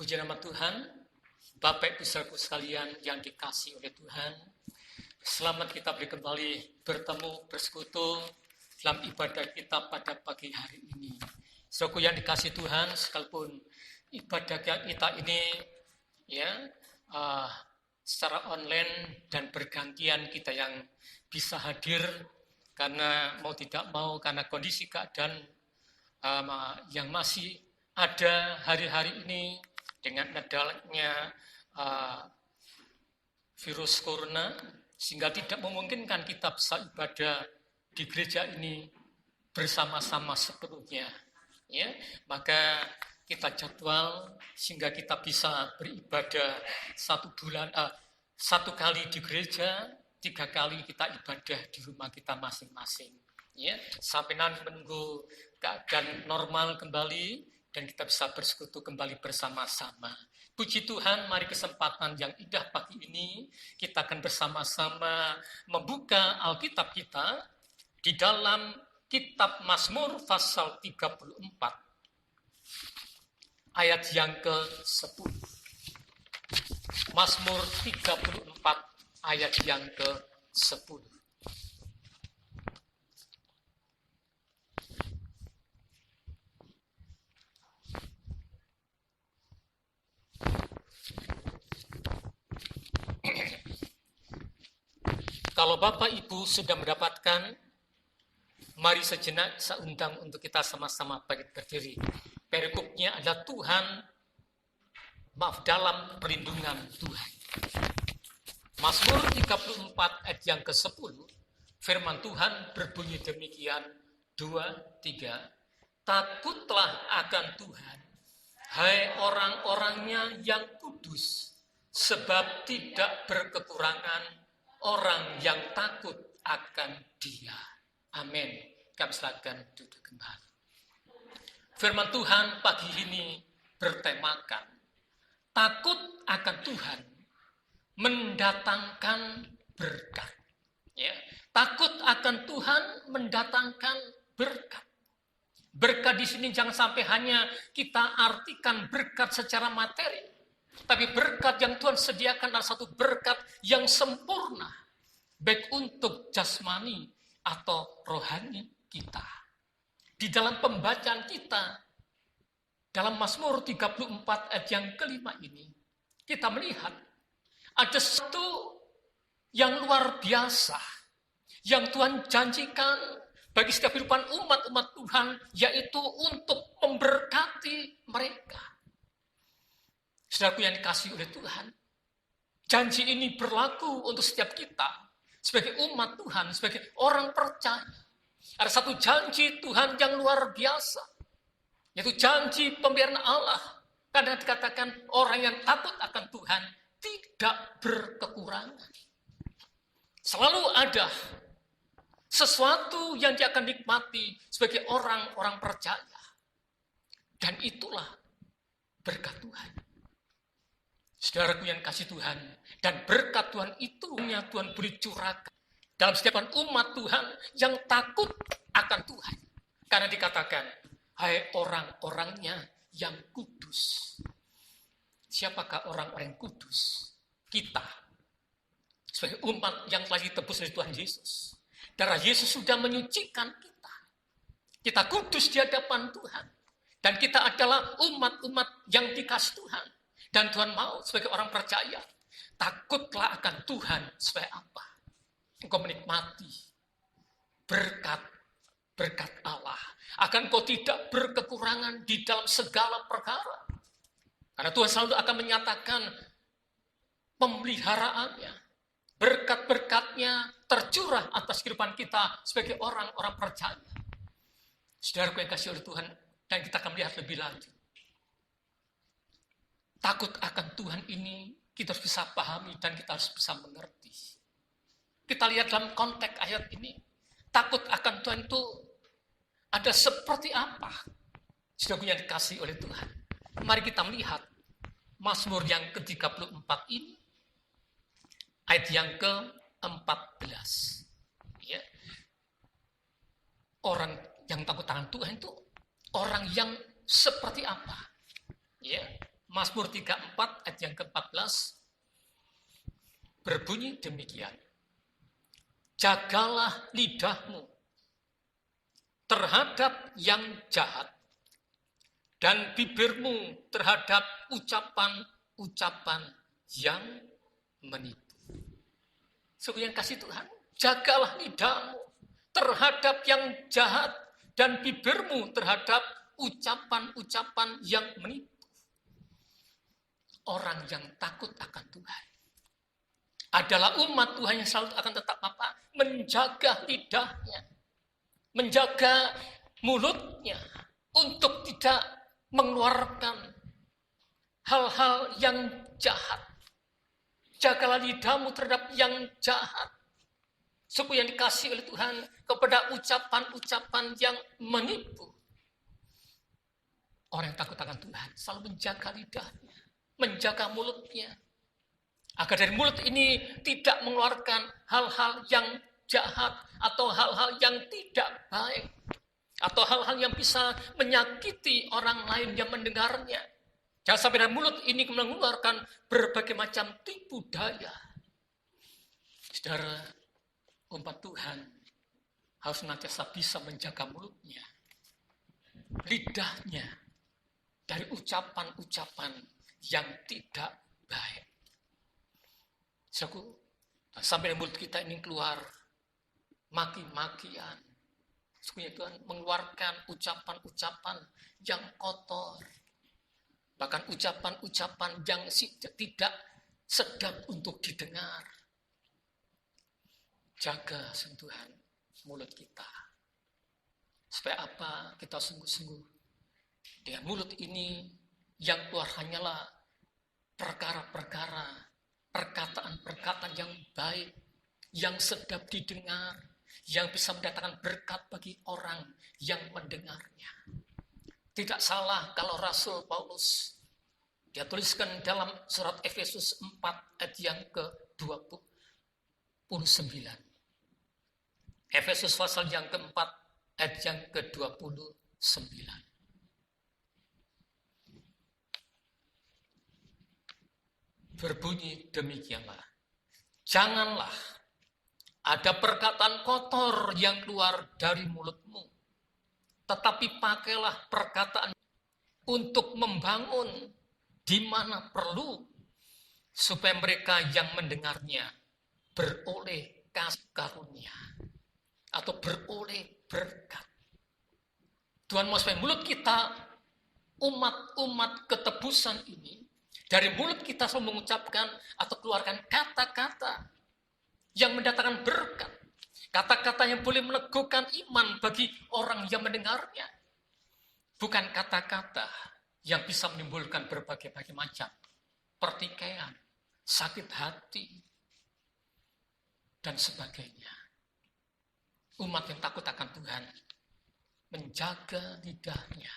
Puji nama Tuhan, Bapak Ibu Saudaraku sekalian yang dikasihi oleh Tuhan. Selamat kita kembali bertemu, bersekutu dalam ibadah kita pada pagi hari ini. Saudaraku yang dikasihi Tuhan, sekalipun ibadah kita ini secara online dan bergantian kita yang bisa hadir karena mau tidak mau, karena kondisi keadaan yang masih ada hari-hari ini dengan adanya virus corona, sehingga tidak memungkinkan kita bisa ibadah di gereja ini bersama-sama sepenuhnya. Ya, maka kita jadwal sehingga kita bisa beribadah satu kali di gereja, 3 kali kita ibadah di rumah kita masing-masing. Ya, sampai nanti menunggu keadaan normal kembali dan kita bisa bersekutu kembali bersama-sama. Puji Tuhan, mari kesempatan yang indah pagi ini kita akan bersama-sama membuka Alkitab kita di dalam kitab Mazmur pasal 34 ayat yang ke-10. Mazmur 34 ayat yang ke-10. Kalau Bapak Ibu sudah mendapatkan, mari sejenak saya undang untuk kita sama-sama bangkit berdiri. Perikopnya adalah dalam perlindungan Tuhan. Mazmur 34 ayat yang ke-10, firman Tuhan berbunyi demikian, 2-3, takutlah akan Tuhan, hai orang-orangnya yang kudus, sebab tidak berkekurangan orang yang takut akan Dia. Amin. Kami silakan duduk kembali. Firman Tuhan pagi ini bertemakan takut akan Tuhan mendatangkan berkat. Ya, takut akan Tuhan mendatangkan berkat. Berkat di sini jangan sampai hanya kita artikan berkat secara materi. Tapi berkat yang Tuhan sediakan adalah satu berkat yang sempurna, baik untuk jasmani atau rohani kita. Di dalam pembacaan kita, dalam Mazmur 34 ayat yang kelima ini, kita melihat ada sesuatu yang luar biasa, yang Tuhan janjikan bagi setiap kehidupan umat-umat Tuhan, yaitu untuk memberkati mereka. Saudaraku yang dikasihi oleh Tuhan, janji ini berlaku untuk setiap kita sebagai umat Tuhan, sebagai orang percaya. Ada satu janji Tuhan yang luar biasa, yaitu janji pemberian Allah. Karena dikatakan orang yang takut akan Tuhan tidak berkekurangan. Selalu ada sesuatu yang dia akan nikmati sebagai orang-orang percaya. Dan itulah berkat Tuhan. Saudaraku yang kasih Tuhan, dan berkat Tuhan itu yang Tuhan beri curahkan dalam setiap umat Tuhan yang takut akan Tuhan. Karena dikatakan, hai orang-orangnya yang kudus. Siapakah orang-orang yang kudus? Kita, sebagai umat yang telah ditebus oleh Tuhan Yesus. Darah Yesus sudah menyucikan kita. Kita kudus di hadapan Tuhan. Dan kita adalah umat-umat yang dikasih Tuhan. Dan Tuhan mau sebagai orang percaya, takutlah akan Tuhan supaya apa? Engkau menikmati berkat Allah. Akan kau tidak berkekurangan di dalam segala perkara. Karena Tuhan selalu akan menyatakan pemeliharaannya. Berkat-berkatnya tercurah atas kehidupan kita sebagai orang-orang percaya. Saudaraku yang kasih oleh Tuhan, dan kita akan melihat lebih lanjut. Takut akan Tuhan ini kita harus bisa pahami dan kita harus bisa mengerti. Kita lihat dalam konteks ayat ini. Takut akan Tuhan itu ada seperti apa? Saudaraku yang dikasihi oleh Tuhan. Mari kita melihat Mazmur yang ke-34 ini. Ayat yang ke-14. Ya. Orang yang takut akan Tuhan itu orang yang seperti apa? Ya. Mazmur 34 ayat yang ke-14 berbunyi demikian. Jagalah lidahmu terhadap yang jahat dan bibirmu terhadap ucapan-ucapan yang menipu. Sungguh yang kasih Tuhan, jagalah lidahmu terhadap yang jahat dan bibirmu terhadap ucapan-ucapan yang menipu. Orang yang takut akan Tuhan adalah umat Tuhan yang selalu akan tetap menjaga lidahnya, menjaga mulutnya untuk tidak mengeluarkan hal-hal yang jahat. Jagalah lidahmu terhadap yang jahat. Suku yang dikasih oleh Tuhan kepada ucapan-ucapan yang menipu. Orang yang takut akan Tuhan selalu menjaga lidahnya, menjaga mulutnya. Agar dari mulut ini tidak mengeluarkan hal-hal yang jahat atau hal-hal yang tidak baik. Atau hal-hal yang bisa menyakiti orang lain yang mendengarnya. Jangan sampai dari mulut ini mengeluarkan berbagai macam tipu daya. Saudara, umat Tuhan harus senantiasa bisa menjaga mulutnya, lidahnya dari ucapan-ucapan yang tidak baik. Sampai dari mulut kita ini keluar maki-makian. Sesungguhnya Tuhan mengeluarkan ucapan-ucapan yang kotor. Bahkan ucapan-ucapan yang tidak sedap untuk didengar. Jaga sentuhan mulut kita. Supaya apa? Kita sungguh-sungguh. Dengan mulut ini yang keluar hanyalah perkara-perkara, perkataan-perkataan yang baik, yang sedap didengar, yang bisa mendatangkan berkat bagi orang yang mendengarnya. Tidak salah kalau Rasul Paulus dia tuliskan dalam surat Efesus 4 ayat yang ke-29. Efesus pasal yang keempat ayat yang ke-29. Berbunyi demikianlah. Janganlah ada perkataan kotor yang keluar dari mulutmu, tetapi pakailah perkataan untuk membangun di mana perlu, supaya mereka yang mendengarnya beroleh kasih karunia atau beroleh berkat. Tuhan mau supaya mulut kita, umat-umat ketebusan ini, dari mulut kita selalu mengucapkan atau keluarkan kata-kata yang mendatangkan berkat. Kata-kata yang boleh meneguhkan iman bagi orang yang mendengarnya. Bukan kata-kata yang bisa menimbulkan berbagai macam pertikaian, sakit hati, dan sebagainya. Umat yang takut akan Tuhan menjaga lidahnya,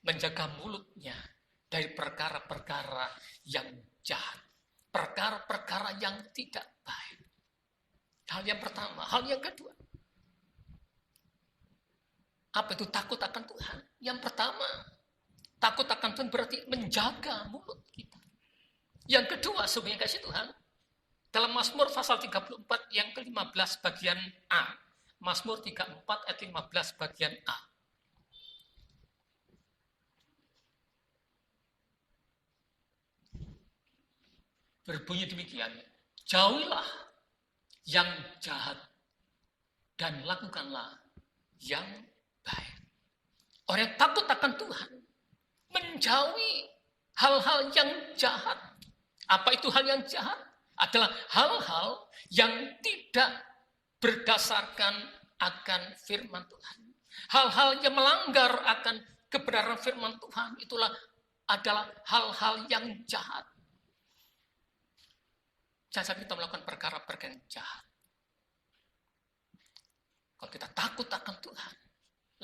menjaga mulutnya dari perkara-perkara yang jahat, perkara-perkara yang tidak baik. Hal yang pertama. Hal yang kedua, apa itu takut akan Tuhan? Yang pertama, takut akan Tuhan berarti menjaga mulut kita. Yang kedua, sebenarnya kasih Tuhan, dalam Mazmur pasal 34 yang ke-15 bagian A. Mazmur 34 ayat 15 bagian A. Berbunyi demikian. Jauhilah yang jahat dan lakukanlah yang baik. Orang yang takut akan Tuhan menjauhi hal-hal yang jahat. Apa itu hal yang jahat? Adalah hal-hal yang tidak berdasarkan akan firman Tuhan. Hal-hal yang melanggar akan kebenaran firman Tuhan itulah adalah hal-hal yang jahat. Jangan sampai kita melakukan perkara-perkara yang jahat. Kalau kita takut akan Tuhan,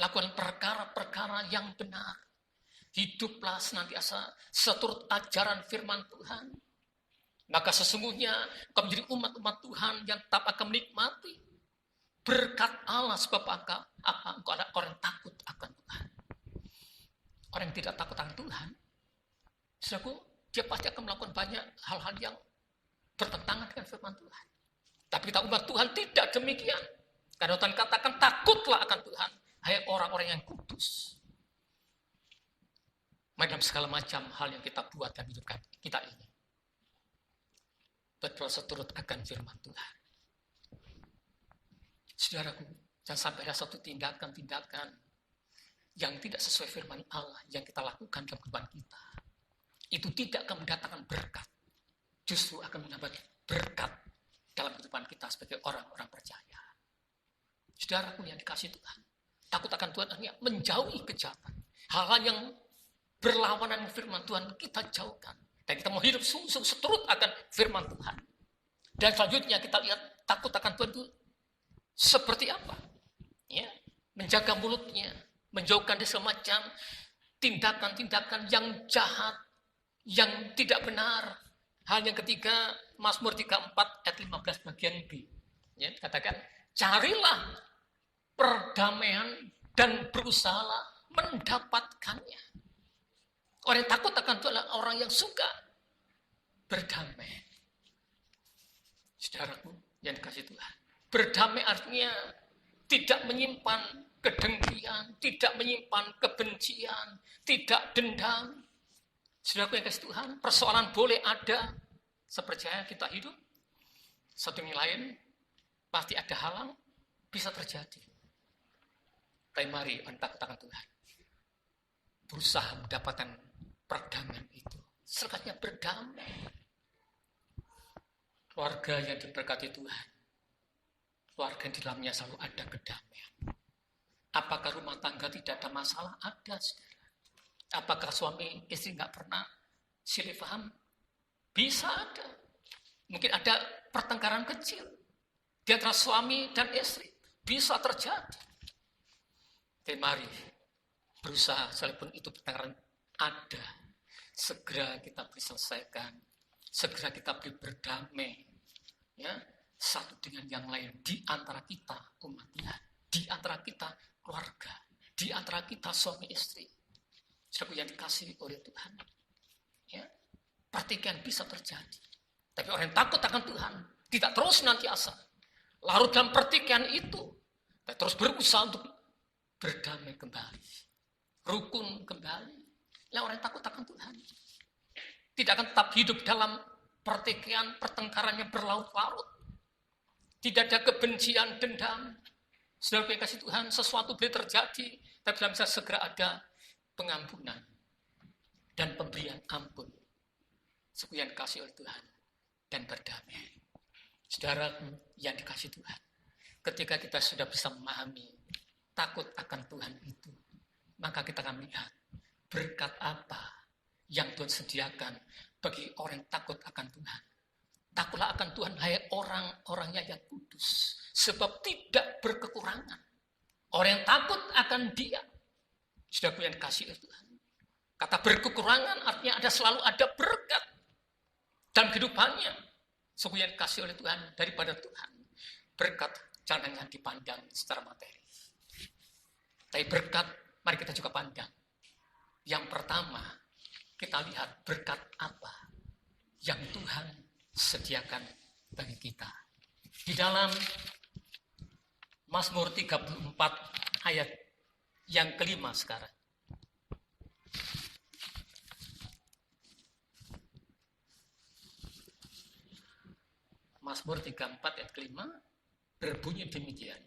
lakukan perkara-perkara yang benar. Hiduplah senantiasa seturut ajaran firman Tuhan. Maka sesungguhnya kau menjadi umat-umat Tuhan yang tetap akan menikmati berkat Allah. Sebab apa? Engkau ada orang takut akan Tuhan. Orang yang tidak takut akan Tuhan, Saudaraku, dia pasti akan melakukan banyak hal-hal yang bertentangan dengan firman Tuhan. Tapi kita umat Tuhan tidak demikian. Karena Tuhan katakan, takutlah akan Tuhan, hai orang-orang yang kudus. Dalam segala macam hal yang kita buat dalam hidup kita ini, berproses turut akan firman Tuhan. Saudaraku, jangan sampai ada satu tindakan-tindakan yang tidak sesuai firman Allah yang kita lakukan dalam kehidupan kita. Itu tidak akan mendatangkan berkat. Justru akan mendapat berkat dalam kehidupan kita sebagai orang-orang percaya. Saudaraku yang dikasihi Tuhan, takut akan Tuhan artinya menjauhi kejahatan. Hal-hal yang berlawanan dengan firman Tuhan kita jauhkan. Dan kita mau hidup sungguh-sungguh seturut akan firman Tuhan. Dan selanjutnya kita lihat takut akan Tuhan itu seperti apa. Ya, menjaga mulutnya, menjauhkan dari semacam tindakan-tindakan yang jahat, yang tidak benar. Hal yang ketiga, Mazmur 34 ayat 15 bagian B. Ya, katakan, carilah perdamaian dan berusahalah mendapatkannya. Orang yang takut akan Tuhan adalah orang yang suka berdamai. Saudaraku yang dikasihi Tuhan, berdamai artinya tidak menyimpan kedengkian, tidak menyimpan kebencian, tidak dendam. Saudaraku yang dikasihi Tuhan, persoalan boleh ada, saya percaya kita hidup. Satu yang lain, pasti ada halang, bisa terjadi. Tapi mari takut akan Tuhan, berusaha mendapatkan perdamaian itu. Selekatnya berdamai. Keluarga yang diberkati Tuhan, keluarga yang di dalamnya selalu ada kedamaian. Apakah rumah tangga tidak ada masalah? Ada, saudara. Apakah suami istri nggak pernah silih paham? Bisa ada. Mungkin ada pertengkaran kecil di antara suami dan istri. Bisa terjadi. Tapi mari berusaha, sekalipun itu pertengkaran ada, segera kita beri selesaikan. Segera kita beri berdamai, ya, satu dengan yang lain di antara kita umat Tuhan, di antara kita keluarga, di antara kita suami istri. Saudara yang dikasihi oleh Tuhan, ya, pertikaian bisa terjadi. Tapi orang yang takut akan Tuhan tidak terus nantiasa larut dalam pertikaian itu, dan terus berusaha untuk berdamai kembali, rukun kembali. Nah, orang yang takut akan Tuhan tidak akan tetap hidup dalam pertikaian, pertengkaran yang berlarut-larut. Tidak ada kebencian, dendam. Saudara yang kasih Tuhan, sesuatu boleh terjadi, tapi dalam saya segera ada pengampunan dan pemberian ampun. Sekian kasih oleh Tuhan dan berdamai. Saudara yang dikasih Tuhan, ketika kita sudah bisa memahami takut akan Tuhan itu, maka kita akan melihat berkat apa yang Tuhan sediakan bagi orang yang takut akan Tuhan. Takutlah akan Tuhan, hai orang-orangnya yang kudus, sebab tidak berkekurangan. Orang yang takut akan Dia, saudaraku yang kasih oleh Tuhan. Kata berkekurangan artinya selalu ada berkat dalam kehidupannya. Sungguh yang kasih oleh Tuhan daripada Tuhan. Berkat jangan hanya dipandang secara materi. Tapi berkat mari kita juga pandang. Yang pertama, kita lihat berkat apa yang Tuhan sediakan bagi kita. Di dalam Mazmur 34 ayat yang kelima sekarang. Mazmur 34 ayat kelima berbunyi demikian.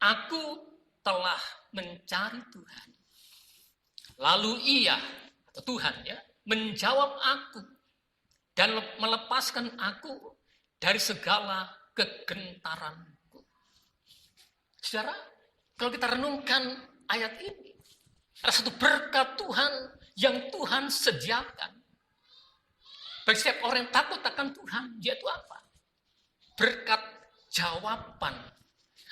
Aku telah mencari Tuhan. Lalu Ia, atau Tuhan ya, menjawab aku dan melepaskan aku dari segala kegentaranku. Saudara, kalau kita renungkan ayat ini, ada satu berkat Tuhan yang Tuhan sediakan. Bagi setiap orang yang takut akan Tuhan, yaitu apa? Berkat jawaban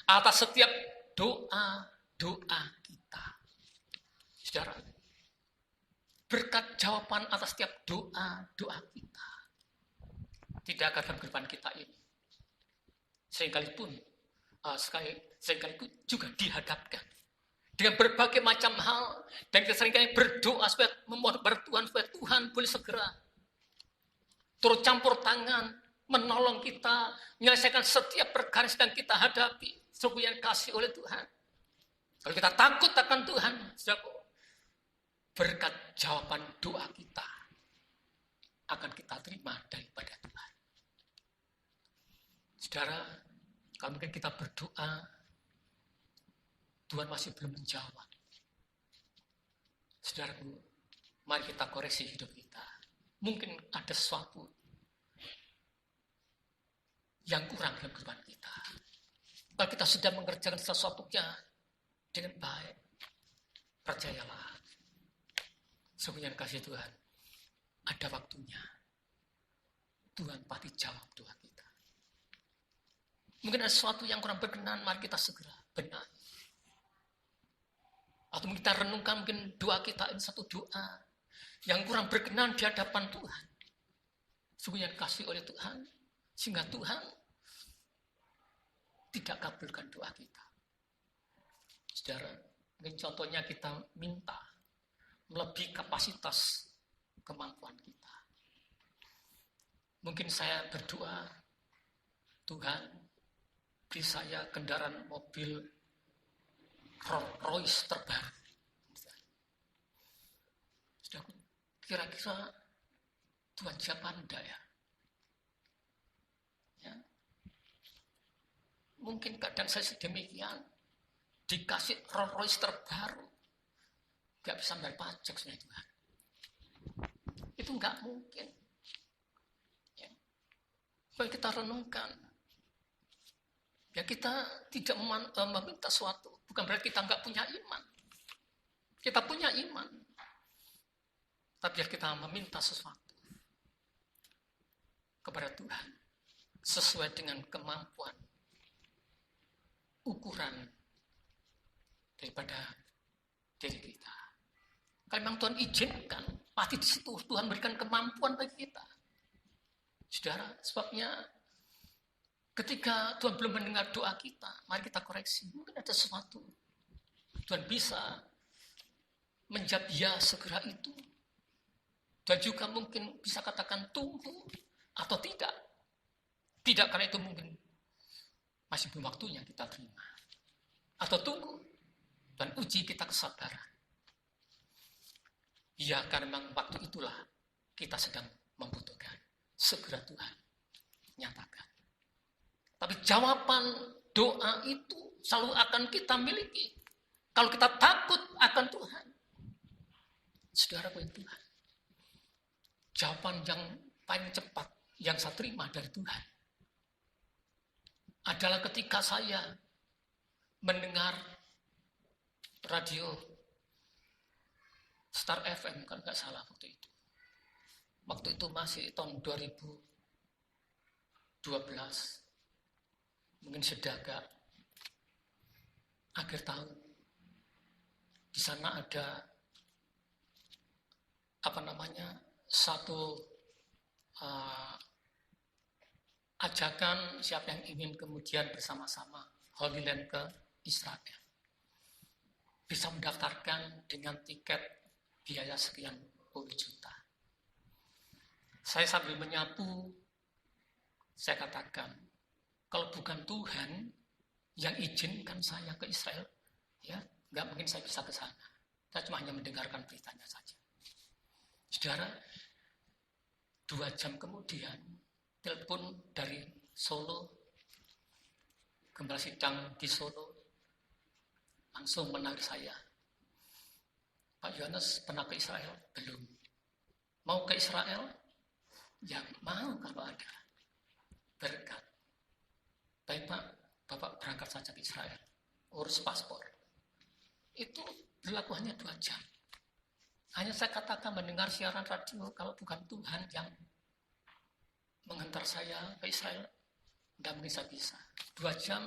atas setiap doa-doa kita. Saudara, berkat jawaban atas setiap doa-doa kita. Tidak akan dalam kehidupan kita ini. Seringkali pun juga dihadapkan dengan berbagai macam hal, dan kita seringkali berdoa supaya memohon kepada Tuhan supaya Tuhan boleh segera turut campur tangan, menolong kita, menyelesaikan setiap perkara yang sedang kita hadapi, sungguh yang kasih oleh Tuhan. Kalau kita takut akan Tuhan, berkat jawaban doa kita akan kita terima daripada Tuhan. Saudara, kalau mungkin kita berdoa, Tuhan masih belum menjawab. Saudaraku, mari kita koreksi hidup kita. Mungkin ada sesuatu yang kurang dalam kehidupan kita. Kalau kita sudah mengerjakan sesuatunya dengan baik, percayalah, sungguh yang kasih Tuhan, ada waktunya. Tuhan pasti jawab doa kita. Mungkin ada sesuatu yang kurang berkenan, mari kita segera benahi. Atau mungkin kita renungkan, mungkin doa kita ini satu doa yang kurang berkenan di hadapan Tuhan. Sungguh yang kasih oleh Tuhan, sehingga Tuhan tidak kabulkan doa kita. Saudara, mungkin contohnya kita minta melebihi kapasitas kemampuan kita. Mungkin saya berdoa, Tuhan, beri saya kendaraan mobil Rolls Royce terbaru. Sudah, kira-kira Tuhan siapa enggak ya? Ya. Mungkin kadang saya sedemikian, dikasih Rolls Royce terbaru, gak bisa bayar pajak sebenarnya Tuhan. Itu gak mungkin. Ya. Baik kita renungkan. Ya kita tidak meminta sesuatu. Bukan berarti kita nggak punya iman. Kita punya iman. Tapi biar kita meminta sesuatu kepada Tuhan sesuai dengan kemampuan, ukuran daripada diri kita. Kalau memang Tuhan izinkan, pasti di situ Tuhan berikan kemampuan bagi kita. Saudara, sebabnya ketika Tuhan belum mendengar doa kita, mari kita koreksi. Mungkin ada sesuatu. Tuhan bisa menjawab ya segera itu. Dan juga mungkin bisa katakan tunggu atau tidak. Tidak, karena itu mungkin masih belum waktunya kita terima. Atau tunggu dan uji kita kesabaran. Ya, karena memang waktu itulah kita sedang membutuhkan. Segera Tuhan nyatakan. Tapi jawaban doa itu selalu akan kita miliki. Kalau kita takut akan Tuhan. Saudara punya Tuhan. Jawaban yang paling cepat yang saya terima dari Tuhan adalah ketika saya mendengar radio Star FM, kan nggak salah waktu itu. Waktu itu masih tahun 2012. Mungkin sedagak akhir tahun. Di sana ada satu ajakan siapa yang ingin kemudian bersama-sama Holy Land ke Israel. Bisa mendaftarkan dengan tiket biaya sekian puluh juta. Saya sambil menyapu, saya katakan, kalau bukan Tuhan yang izinkan saya ke Israel, ya nggak mungkin saya bisa ke sana. Saya cuma hanya mendengarkan beritanya saja. Saudara, 2 jam kemudian, telepon dari Solo, gembala sidang di Solo, langsung menarik saya. Pak Yohanes pernah ke Israel? Belum. Mau ke Israel? Ya mau kalau ada berkat. Baik Pak, Bapak berangkat saja ke Israel. Urus paspor. Itu berlaku hanya 2 jam. Hanya saya katakan mendengar siaran radio, kalau bukan Tuhan yang menghantar saya ke Israel, tidak mungkin saya bisa. 2 jam,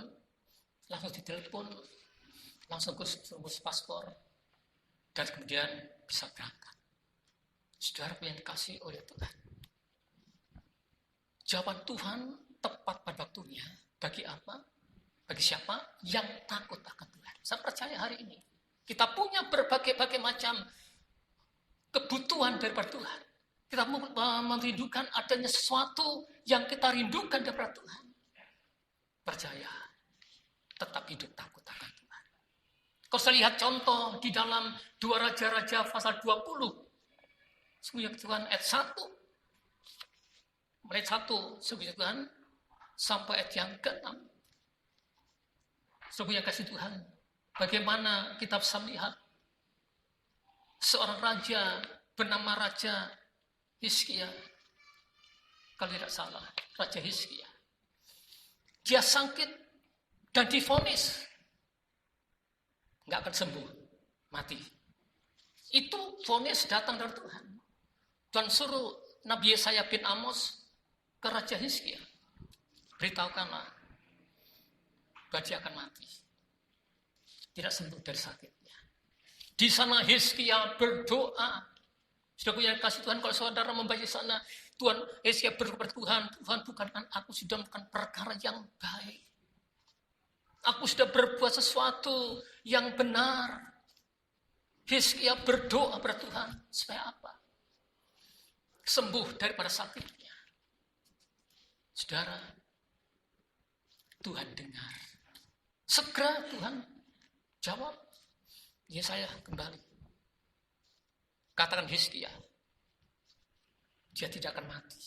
langsung ditelepon, langsung urus paspor, dan kemudian bisa berangkat. Saudara yang dikasih oleh Tuhan. Jawaban Tuhan tepat pada waktunya. Bagi apa? Bagi siapa? Yang takut akan Tuhan. Saya percaya hari ini. Kita punya berbagai-bagai macam kebutuhan daripada Tuhan. Kita merindukan adanya sesuatu yang kita rindukan daripada Tuhan. Percaya, tetap hidup takut akan Tuhan. Kalau saya lihat contoh di dalam 2 Raja-Raja pasal 20. Sungguh Tuhan ayat 1. Mulai 1, sungguh Tuhan, sampai ayat yang ke-6. Sungguh kasih Tuhan, bagaimana kita bisa melihat seorang raja bernama Raja Hizkia. Kalau tidak salah, Raja Hizkia. Dia sakit dan divonis nggak akan sembuh, mati. Itu vonis datang dari Tuhan. Tuhan suruh Nabi Yesaya bin Amos ke Raja Hizkia. Beritahukanlah bahwa dia akan mati. Tidak sembuh dari sakitnya. Di sana Hizkia berdoa. Sudah punya kasih Tuhan, kalau saudara membaca sana, Tuhan Hizkia berdoa kepada Tuhan, Tuhan bukankah aku sudah melakukan perkara yang baik. Aku sudah berbuat sesuatu yang benar. Hizkia berdoa kepada Tuhan, supaya apa? Sembuh daripada sakitnya. Saudara, Tuhan dengar. Segera Tuhan jawab, Yesaya kembali. Katakan Hizkia, dia tidak akan mati.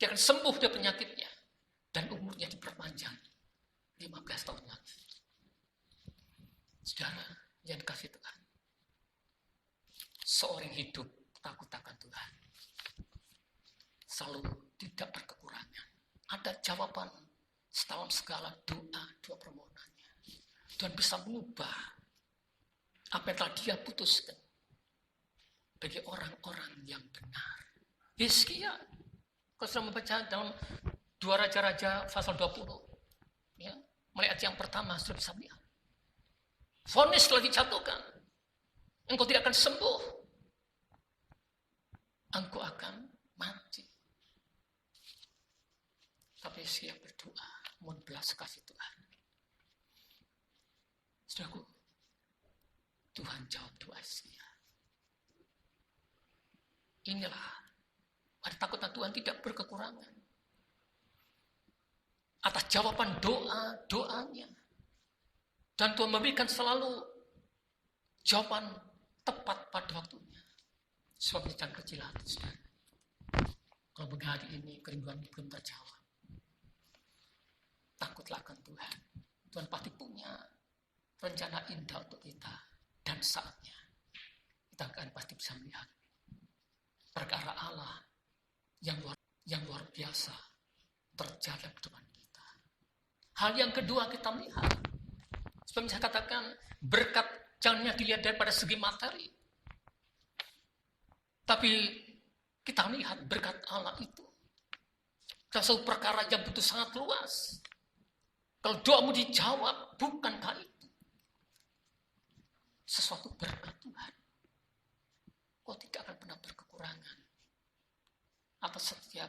Dia akan sembuh dari penyakitnya. Dan umurnya diperpanjang 15 tahun lagi. Saudara yang dikasihi Tuhan, seorang hidup takut akan Tuhan selalu tidak berkekurangan. Ada jawaban setahun segala doa permohonannya. Tuhan bisa mengubah apa yang telah dia putuskan bagi orang-orang yang benar. Hizkia, kalau sudah membaca dalam 2 Raja-Raja pasal 20, ya, mulai ayat yang pertama sudah bisa melihat. Vonis telah dijatuhkan. Engkau tidak akan sembuh. Engkau akan mati. Tapi Hizkia berdoa, mohon belas kasih Tuhan. Saudaraku, Tuhan jawab doa Hizkia. Inilah, ada takutnya Tuhan tidak berkekurangan. Atas jawaban doanya. Dan Tuhan memberikan selalu jawaban tepat pada waktunya. Sebab jangan kecil hati, saudara. Kalau hari ini kerinduan belum terjawab, takutlah akan Tuhan. Tuhan pasti punya rencana indah untuk kita. Dan saatnya, kita akan pasti bisa melihat perkara Allah yang luar biasa terjadi di depan kita. Hal yang kedua kita melihat, seperti saya katakan, berkat jangan dilihat daripada segi materi, tapi kita melihat berkat Allah itu satu perkara yang betul sangat luas. Kalau doamu dijawab, bukankah itu sesuatu berkat Tuhan? Kau tidak akan pernah berkekurangan atas setiap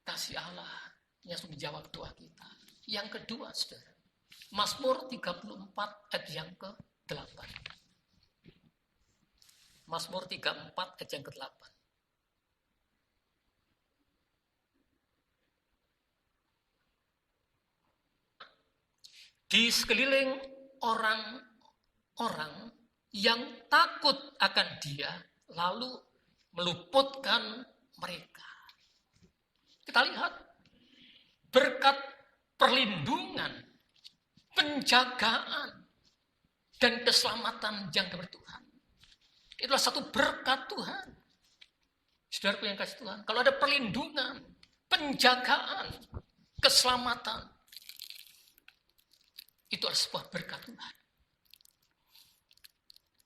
kasih Allah yang sudah menjawab doa kita. Yang kedua, saudara, Mazmur 34 ayat yang ke-8. Mazmur 34 ayat yang ke-8. Di sekeliling orang-orang yang takut akan Dia, lalu meluputkan mereka. Kita lihat berkat perlindungan, penjagaan, dan keselamatan yang dari Tuhan. Itulah satu berkat Tuhan. Saudaraku yang kasih Tuhan, kalau ada perlindungan, penjagaan, keselamatan, itu adalah sebuah berkat Tuhan.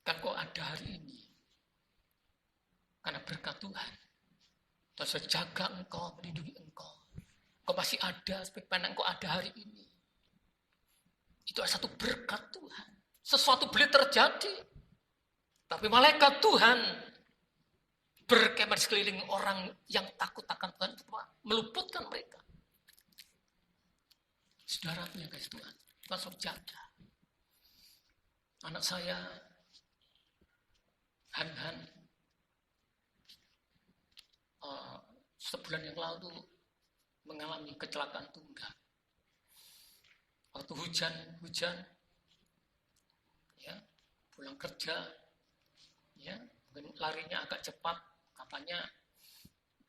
Kan kau ada hari ini karena berkat Tuhan. Tuhan sudah jaga engkau, melindungi engkau. Kau masih ada sebagai mana engkau ada hari ini. Itu adalah satu berkat Tuhan. Sesuatu boleh terjadi, tapi malaikat Tuhan berkemah di sekeliling orang yang takut akan Tuhan, meluputkan mereka. Saudara yang kasih Tuhan, Tuhan sudah jaga. Anak saya, Han, sebulan yang lalu mengalami kecelakaan tunggal. Waktu hujan, ya, pulang kerja, ya, larinya agak cepat, katanya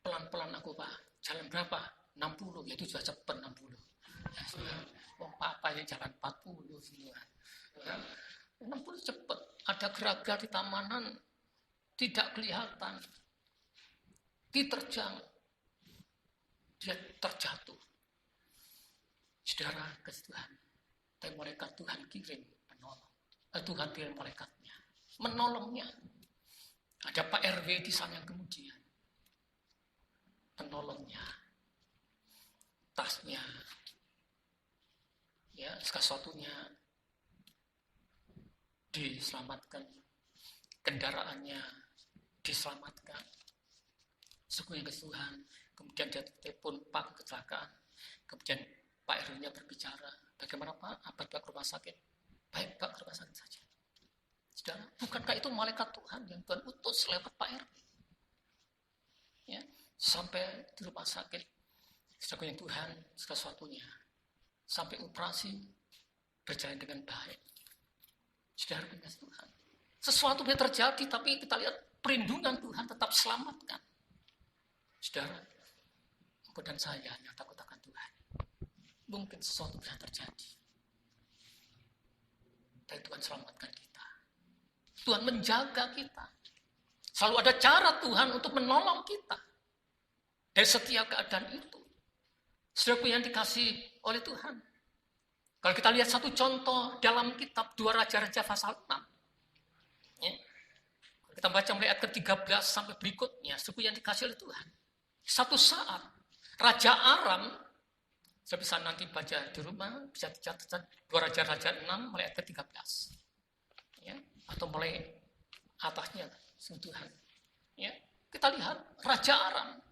pelan-pelan aku Pak, jalan berapa? 60, ya itu sudah cepat 60. Ya, Papa yang jalan 40 semua. Ya, 60 cepat, ada gerak-gerak di tamanan, tidak kelihatan, diterjang, dia terjatuh. Saudara, ke Tuhan, tapi malaikat Tuhan kirim penolong. Tuhan kirim malaikatnya, menolongnya. Ada Pak RW di sana kemudian, penolongnya, tasnya, ya, sesuatunya diselamatkan, kendaraannya diselamatkan. Syukur ke Tuhan. Kemudian dia telepon Pak kecelakaan. Kemudian Pak RW-nya berbicara, bagaimana Pak? Apa Pak ke rumah sakit? Baik Pak, ke rumah sakit saja. Saudara, bukankah itu malaikat Tuhan yang Tuhan utus lewat Pak RW? Ya, sampai di rumah sakit, syukur Tuhan sesuatunya. Sampai operasi berjalan dengan baik. Saudara, punya Tuhan. Sesuatu yang terjadi, tapi kita lihat perlindungan Tuhan tetap selamatkan. Saudara, engkau dan saya yang takut akan Tuhan. Mungkin sesuatu bisa terjadi, tapi Tuhan selamatkan kita. Tuhan menjaga kita. Selalu ada cara Tuhan untuk menolong kita dari setiap keadaan itu. Saudaraku yang dikasih oleh Tuhan. Kalau kita lihat satu contoh dalam kitab 2 Raja-Raja pasal 6. Ya. Kita baca mulai ayat ke-13 sampai berikutnya. Saudaraku yang dikasih oleh Tuhan. Satu saat Raja Aram, saya bisa nanti baca di rumah, bisa dicatat 2 Raja-Raja 6 mulai ayat ke-13. Ya, atau mulai atasnya Tuhan. Ya, kita lihat Raja Aram.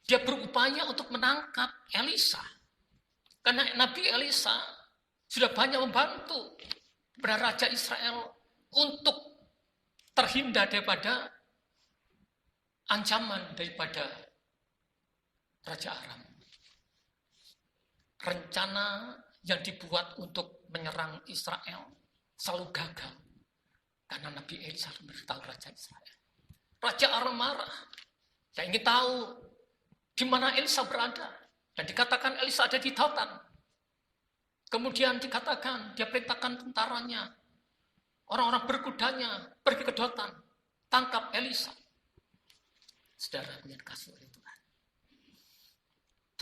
Dia berupaya untuk menangkap Elisa. Karena Nabi Elisa sudah banyak membantu kepada Raja Israel untuk terhindar daripada ancaman daripada Raja Aram. Rencana yang dibuat untuk menyerang Israel selalu gagal. Karena Nabi Elisa memberitahu Raja Israel. Raja Aram marah. Dia ingin tahu di mana Elisa berada. Dan dikatakan Elisa ada di Dotan. Kemudian dikatakan, dia perintahkan tentaranya, orang-orang berkudanya, pergi ke Dotan. Tangkap Elisa. Saudara yang dikasih oleh Tuhan.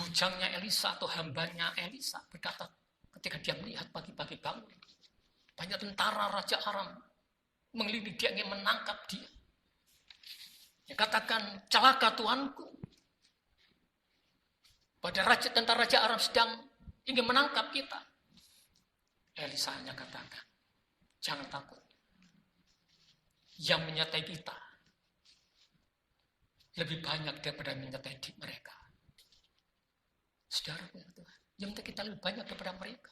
Bujangnya Elisa atau hambanya Elisa berkata, ketika dia melihat pagi-pagi bangun, banyak tentara Raja Aram mengelilingi dia, ingin menangkap dia. Dia katakan, celaka tuanku. Pada tentara Raja Aram sedang ingin menangkap kita. Elisa hanya katakan, jangan takut. Yang menyertai kita lebih banyak daripada menyertai mereka. Saudara punya Tuhan, yang kita lebih banyak daripada mereka.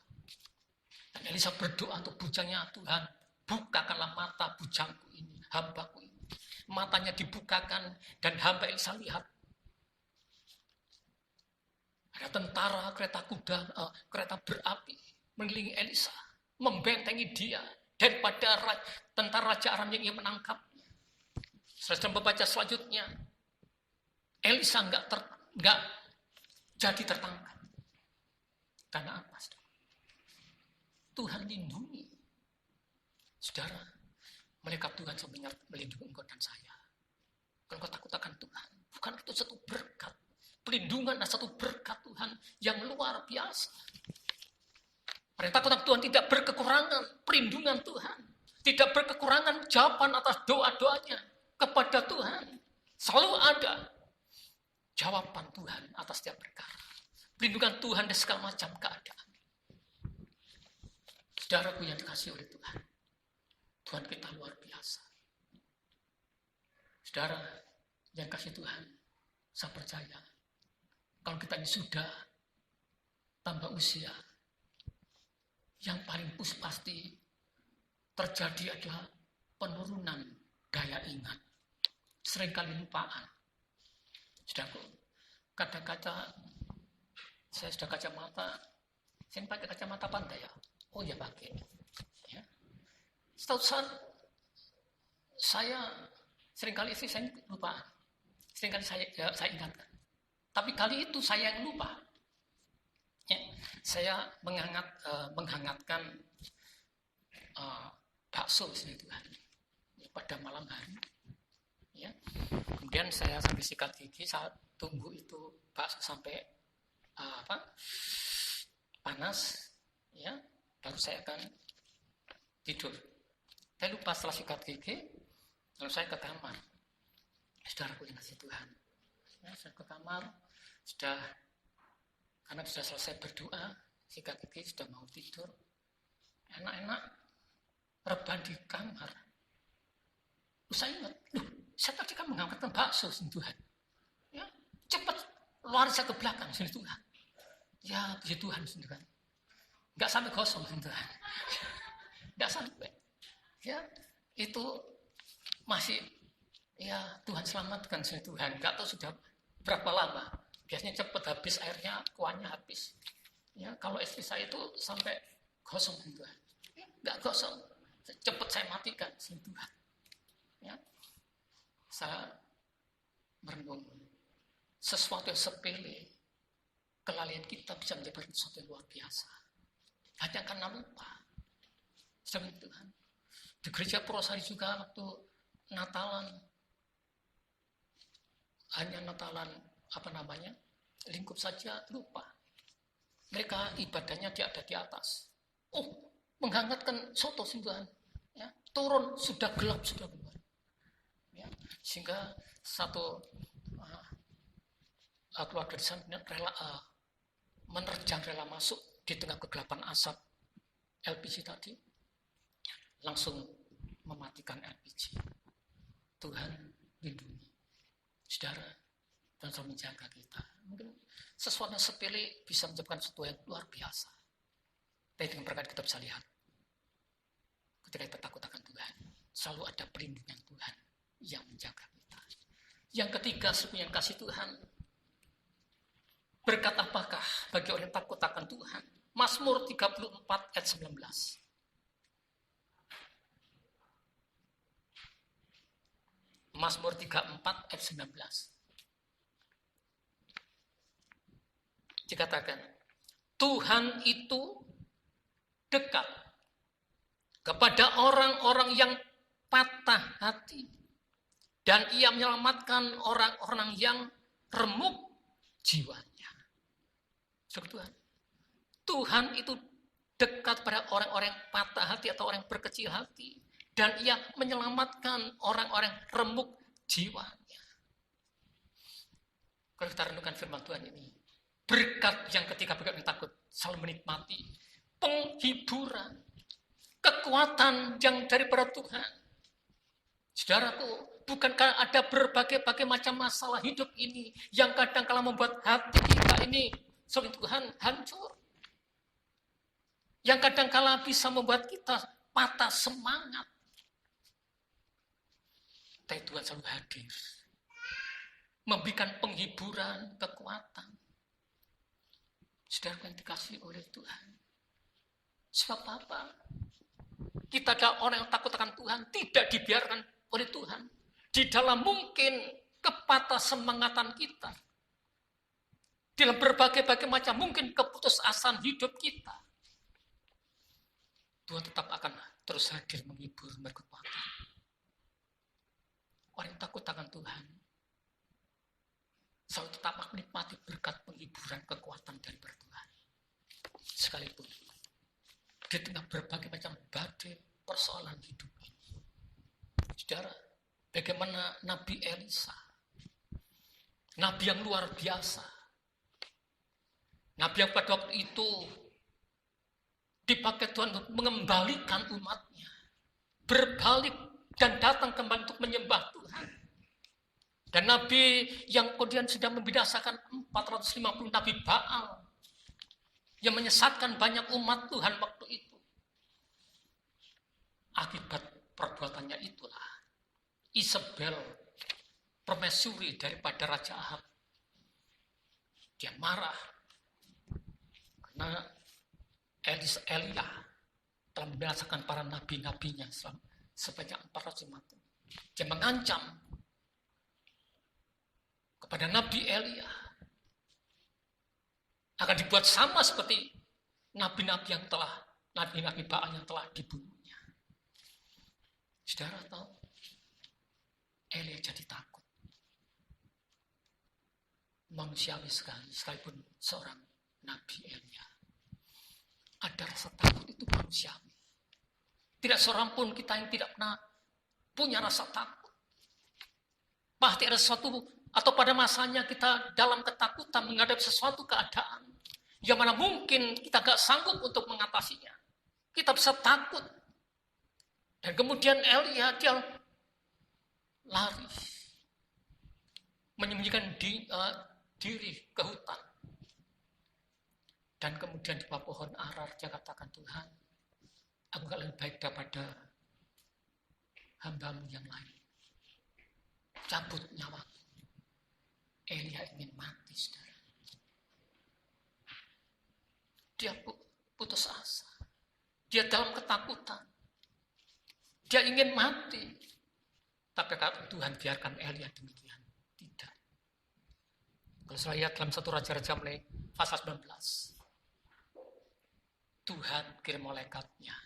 Dan Elisa berdoa untuk bujangnya, Tuhan, bukakanlah mata bujangku ini, hambaku ini. Matanya dibukakan dan hamba Elisa lihat. Ada tentara, kereta kuda, kereta berapi mengelilingi Elisa, membentengi dia daripada tentara Raja Aram yang ingin menangkapnya. Setelah membaca selanjutnya, Elisa enggak jadi tertangkap. Karena apa? Saudara? Tuhan lindungi. Saudara, malaikat Tuhan sebenarnya melindungi engkau dan saya. Kalau engkau takut akan Tuhan, bukan itu satu berkat. Pelindungan adalah satu berkat Tuhan yang luar biasa. Orang takut akan Tuhan tidak berkekurangan perlindungan Tuhan. Tidak berkekurangan jawaban atas doa-doanya kepada Tuhan. Selalu ada jawaban Tuhan atas setiap perkara. Perlindungan Tuhan dari segala macam keadaan. Saudaraku yang dikasihi oleh Tuhan. Tuhan kita luar biasa. Saudara yang kasih Tuhan, saya percaya. Kalau kita ini sudah tambah usia, yang paling pasti terjadi adalah penurunan daya ingat. Seringkali lupaan. Saudaraku, kadang-kadang saya sudah kacamata, saya pakai kacamata apa enggak ya? Oh ya pakai. Ya. Setahu saya seringkali itu saya lupa. Seringkali saya ingatkan. Tapi kali itu saya yang lupa. Ya, saya menghangatkan bakso itu pada malam hari. Ya. Kemudian saya sambil sikat gigi, saat tunggu itu bakso sampai panas, ya, baru saya akan tidur. Saya lupa setelah sikat gigi, lalu saya ke kamar. Saudaraku yang kasih Tuhan, ya, saya ke kamar, karena sudah selesai berdoa, sikat gigi, sudah mau tidur, enak-enak, rebahan di kamar. Saya ingat, saya tadi kan mengangkatkan bakso, Tuhan. Ya, cepat lari saya ke belakang, Tuhan. Ya, puji Tuhan, Tuhan. Enggak sampai kosong, Tuhan. Enggak sampai. Ya, itu masih, ya Tuhan selamatkan, Tuhan. Enggak tahu sudah berapa lama. Biasanya cepat habis airnya, kuahnya habis. Ya, kalau istri saya itu sampai kosong, Tuhan. Ya, enggak kosong. Cepat saya matikan, Tuhan. Ya, saya merenung sesuatu yang sepele, kelalaian kita bisa menjadi sesuatu yang luar biasa. Hanya karena lupa. Demi Tuhan. Di gereja Purwosari juga waktu Natalan, hanya Natalan lingkup saja lupa. Mereka ibadahnya ada di atas. Oh, menghangatkan soto Tuhan. Ya, turun sudah gelap sudah keluar. Ya, sehingga satu keluarga di sana rela masuk di tengah kegelapan asap LPG tadi, langsung mematikan LPG. Tuhan lindungi saudara dan selalu menjaga kita. Mungkin sesuatu yang sepele bisa menyebabkan sesuatu yang luar biasa. Tapi dengan berkat kita bisa lihat, ketika kita takut akan Tuhan, selalu ada perlindungan Tuhan yang menjaga kita. Yang ketiga, sebenarnya kasih Tuhan. Berkat apakah bagi orang yang takut akan Tuhan? Mazmur 34 ayat 19. Mazmur 34 ayat 19. Dikatakan, Tuhan itu dekat kepada orang-orang yang patah hati, dan Ia menyelamatkan orang-orang yang remuk jiwanya. Tuhan, Tuhan itu dekat pada orang-orang yang patah hati atau orang yang berkecil hati, dan Ia menyelamatkan orang-orang yang remuk jiwanya. Kalau kita renungkan firman Tuhan ini, berkat yang ketika berkat takut selalu menikmati penghiburan, kekuatan yang daripada Tuhan. Saudaraku, bukankah ada berbagai macam masalah hidup ini yang kadang-kala membuat hati kita ini selain Tuhan hancur, yang kadang-kala bisa membuat kita patah semangat. Tapi Tuhan selalu hadir, memberikan penghiburan, kekuatan. Saudara yang dikasihi oleh Tuhan. Sebab apa? Kita adalah orang yang takut akan Tuhan, tidak dibiarkan oleh Tuhan. Di dalam mungkin kepatah semangatan kita, dalam berbagai macam mungkin keputusasaan hidup kita, Tuhan tetap akan terus hadir menghibur, berkekuatan. Orang yang takut akan Tuhan selalu tetap menikmati berkat penghiburan, kekuatan dari Tuhan. Sekalipun di tengah berbagai macam badai persoalan hidup ini. Saudara, bagaimana Nabi Elisa, Nabi yang luar biasa, Nabi yang pada waktu itu dipakai Tuhan untuk mengembalikan umatnya, berbalik dan datang kembali untuk menyembah Tuhan. Dan Nabi yang kemudian sudah membinasakan 450 Nabi Baal, yang menyesatkan banyak umat Tuhan waktu itu. Akibat perbuatannya itulah Isabel, permaisuri daripada Raja Ahab, dia marah karena Elia telah membinasakan para nabi-nabinya sebanyak 450. Dia mengancam kepada Nabi Elia akan dibuat sama seperti nabi-nabi Baal yang telah dibunuhnya. Saudara tahu, Elia jadi takut. Manusiawi sekali, sekalipun seorang Nabi Elia. Ada rasa takut itu manusiawi. Tidak seorang pun kita yang tidak pernah punya rasa takut. Pasti ada sesuatu, atau pada masanya kita dalam ketakutan menghadapi sesuatu keadaan yang mana mungkin kita gak sanggup untuk mengatasinya. Kita bisa takut. Dan kemudian Elia dia lari, menyembunyikan diri ke hutan. Dan kemudian di bawah pohon arar dia katakan, Tuhan, aku gak lebih baik daripada hamba-Mu yang lain. Cabut nyawaku. Elia ingin mati, saudara. Dia putus asa. Dia dalam ketakutan. Dia ingin mati. Tapi kalau Tuhan biarkan Elia demikian. Tidak. Kalau saya lihat dalam 1 Raja-Raja mulai pasal 19. Tuhan kirim malaikatnya.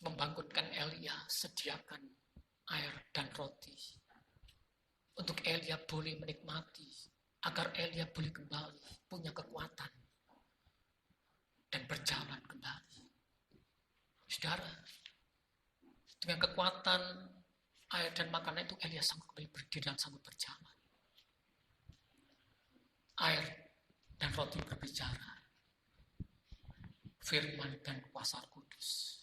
Membangunkan Elia, sediakan air dan roti. Untuk Elia boleh menikmati. Agar Elia boleh kembali, punya kekuatan. Dan berjalan kembali. Saudara, dengan kekuatan air dan makanan itu Elia sanggup kembali berdiri dan sanggup berjalan. Air dan roti berbicara. Firman dan kuasa kudus.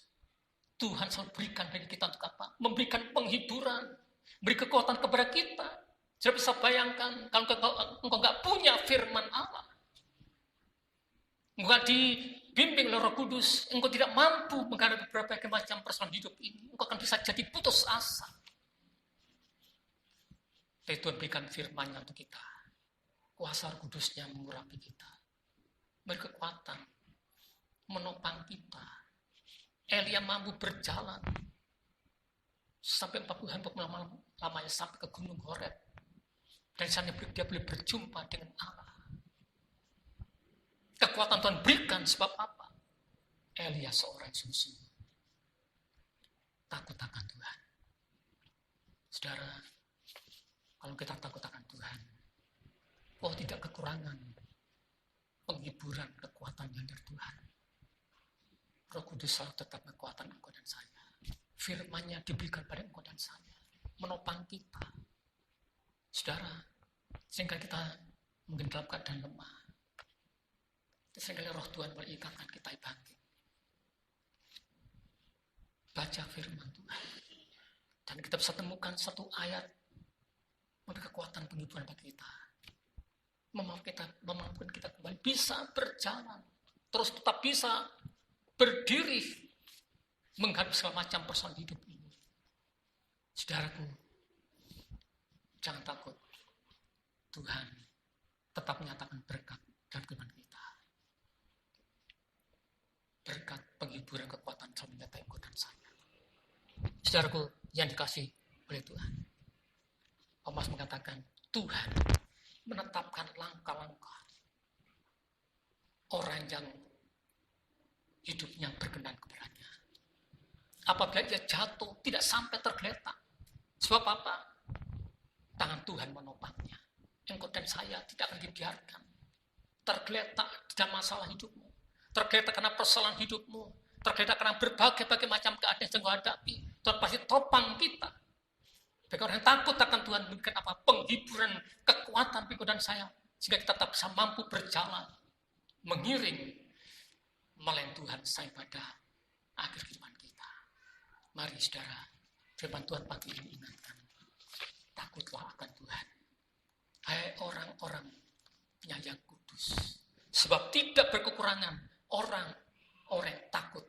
Tuhan selalu berikan bagi kita untuk apa? Memberikan penghiburan, beri kekuatan kepada kita. Saya bisa bayangkan kalau engkau nggak punya firman Allah, engkau dibimbing oleh Roh Kudus, engkau tidak mampu menghadapi berbagai macam persoalan hidup ini. Engkau akan bisa jadi putus asa. Tapi Tuhan berikan firman-Nya untuk kita. Kuasa Roh Kudus-Nya mengurapi kita. Beri kekuatan, menopang kita. Elia mampu berjalan sampai 40 hari lamanya sampai ke Gunung Horeb. Dan di sana dia boleh berjumpa dengan Allah. Kekuatan Tuhan berikan sebab apa? Elia seorang sungguh-sungguh takut akan Tuhan. Saudara, kalau kita takut akan Tuhan, tidak kekurangan penghiburan, kekuatan yang dari Tuhan. Roh Kudus selalu tetap kekuatan engkau dan saya. Firman-Nya diberikan pada engkau dan saya, menopang kita. Saudara, sehingga kita mungkin dalam keadaan lemah. Sehingga roh Tuhan berikatkan kita bangkit. Baca firman Tuhan. Dan kita bisa temukan satu ayat memberi kekuatan penghiburan bagi kita. Memampukan kita kembali bisa berjalan. Terus tetap bisa berdiri menghadapi segala macam persoalan hidup ini. Saudaraku, jangan takut. Tuhan tetap menyatakan berkat dalam kehidupan kita. Berkat penghiburan kekuatan selalu menyertai engkau dan saya. Saudaraku yang dikasih oleh Tuhan. Thomas mengatakan, Tuhan menetapkan langkah-langkah orang yang hidupnya berkenan kepadanya. Apabila dia jatuh, tidak sampai tergeletak. Sebab apa? Tangan Tuhan menopangnya. Engkau dan saya tidak akan dibiarkan tergeletak di dalam masalah hidupmu. Tergeletak karena persoalan hidupmu. Tergeletak karena berbagai macam keadaan yang engkau hadapi. Tuhan pasti topang kita. Bagi orang yang takut akan Tuhan memberikan apa? Penghiburan, kekuatan engkau dan saya. Sehingga kita tetap bisa mampu berjalan. Mengiring melayani Tuhan sampai pada akhir kehidupan kita. Mari saudara, firman Tuhan pagi ini ingatkan. Takutlah akan Tuhan. Hai orang-orang penyayang kudus. Sebab tidak berkekurangan orang takut